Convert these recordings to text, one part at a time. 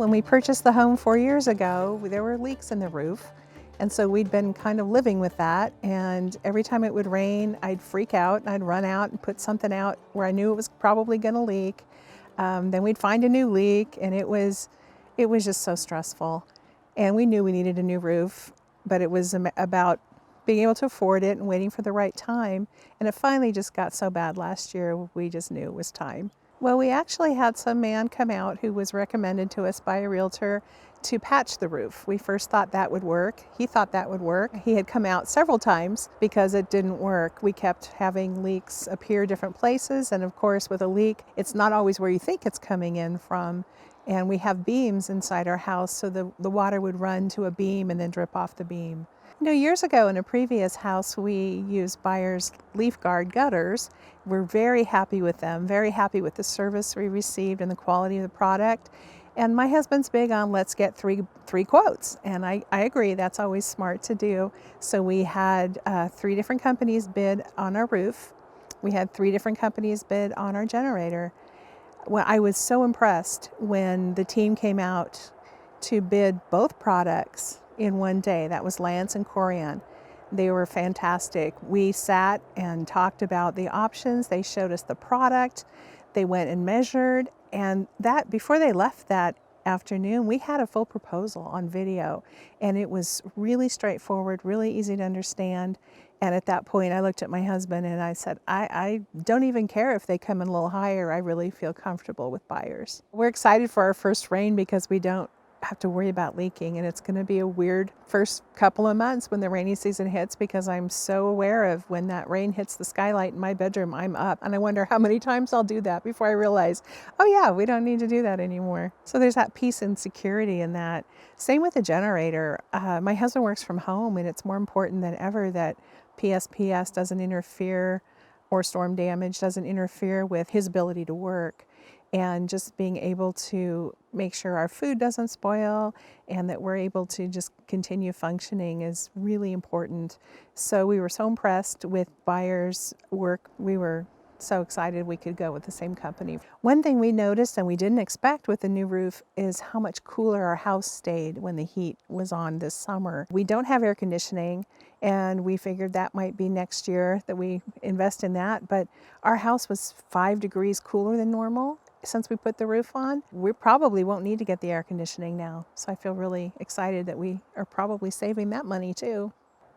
When we purchased the home 4 years ago, there were leaks in the roof. And so we'd been kind of living with that. And every time it would rain, I'd freak out and I'd run out and put something out where I knew it was probably going to leak. Then we'd find a new leak, and it was just so stressful. And we knew we needed a new roof, but it was about being able to afford it and waiting for the right time. And it finally just got so bad last year, we just knew it was time. Well, we actually had some man come out who was recommended to us by a realtor to patch the roof. We first thought that would work. He thought that would work. He had come out several times because it didn't work. We kept having leaks appear different places, and of course with a leak, it's not always where you think it's coming in from. And we have beams inside our house, so the water would run to a beam and then drip off the beam. Years ago in a previous house, we used Byers Leaf Guard gutters. We're very happy with them, very happy with the service we received and the quality of the product. And my husband's big on let's get three quotes. And I agree, that's always smart to do. So we had 3 different companies bid on our roof. We had 3 different companies bid on our generator. Well, I was so impressed when the team came out to bid both products in one day. That was Lance and Corian. They were fantastic. We sat and talked about the options. They showed us the product. They went and measured, and that before they left that afternoon, we had a full proposal on video, and it was really straightforward, really easy to understand. And at that point, I looked at my husband and I said, I don't even care if they come in a little higher. I really feel comfortable with Byers. We're excited for our first rain because we don't have to worry about leaking, and it's going to be a weird first couple of months when the rainy season hits, because I'm so aware of when that rain hits the skylight in my bedroom, I'm up, and I wonder how many times I'll do that before I realize, oh yeah, we don't need to do that anymore. So there's that peace and security in that. Same with the generator. My husband works from home, and it's more important than ever that PSPS doesn't interfere, or storm damage doesn't interfere with his ability to work. And just being able to make sure our food doesn't spoil and that we're able to just continue functioning is really important. So we were so impressed with Byers' work. We were so excited we could go with the same company. One thing we noticed and we didn't expect with the new roof is how much cooler our house stayed when the heat was on this summer. We don't have air conditioning, and we figured that might be next year that we invest in that, but our house was 5 degrees cooler than normal since we put the roof on. We probably won't need to get the air conditioning now, so I feel really excited that we are probably saving that money too.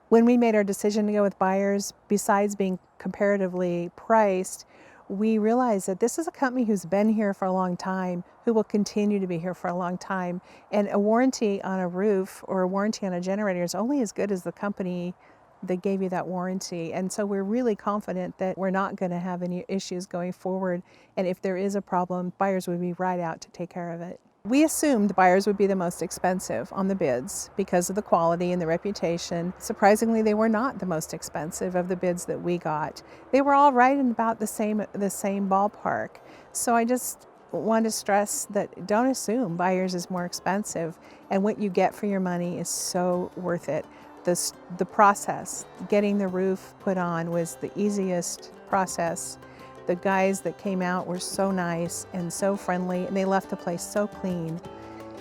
When we made our decision to go with Byers, besides being comparatively priced, we realized that this is a company who's been here for a long time, who will continue to be here for a long time. And a warranty on a roof or a warranty on a generator is only as good as the company that gave you that warranty. And so we're really confident that we're not going to have any issues going forward. And if there is a problem, Byers would be right out to take care of it. We assumed Byers would be the most expensive on the bids because of the quality and the reputation. Surprisingly, they were not the most expensive of the bids that we got. They were all right in about the same ballpark. So I just want to stress that don't assume Byers is more expensive, and what you get for your money is so worth it. The process, getting the roof put on, was the easiest process. The guys that came out were so nice and so friendly, and they left the place so clean.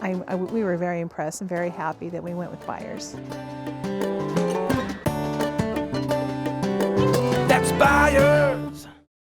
We were very impressed and very happy that we went with Byers. That's Byers.